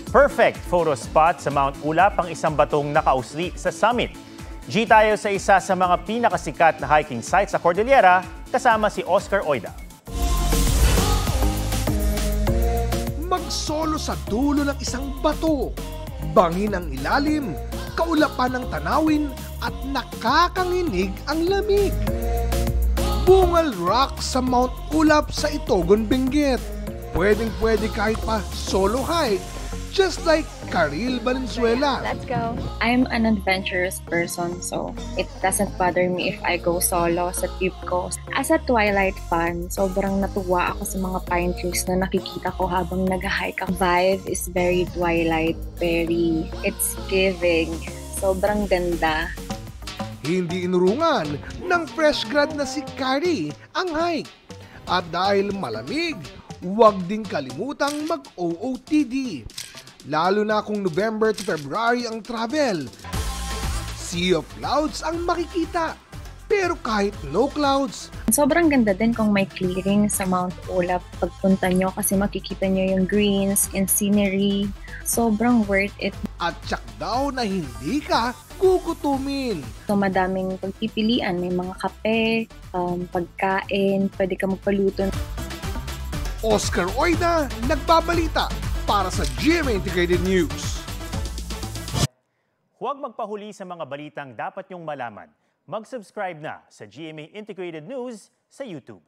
Perfect photo spot sa Mount Ulap ang isang batong nakausli sa summit. G tayo sa isa sa mga pinakasikat na hiking site sa Cordillera kasama si Oscar Oida. Magsolo sa dulo ng isang bato, bangin ang ilalim, kaulapan ng tanawin at nakakanginig ang lamig. Bungal Rock sa Mount Ulap sa Itogon, Benguet. Pwedeng-pwede kahit pa solo hike, just like Karil Valenzuela. Let's go. I'm an adventurous person, so it doesn't bother me if I go solo sa trip ko. As a Twilight fan, sobrang natuwa ako sa mga pine trees na nakikita ko habang nag-hike. Ang vibe is very Twilight, it's giving. Sobrang ganda. Hindi inurungan ng fresh grad na si Kari ang hike. At dahil malamig, huwag din kalimutang mag-OOTD. Lalo na kung November to February ang travel. Sea of clouds ang makikita. Pero kahit no clouds, Sobrang ganda din kung may clearing sa Mount Ulap pagpunta nyo kasi makikita nyo yung greens and scenery. Sobrang worth it. at tsak daw na hindi ka gugutumin. So madaming pagpipilian. May mga kape, pagkain, pwede ka magpaluto. Oscar Oida, nagbabalita para sa GMA Integrated News. Huwag magpahuli sa mga balitang dapat niyong malaman. Mag-subscribe na sa GMA Integrated News sa YouTube.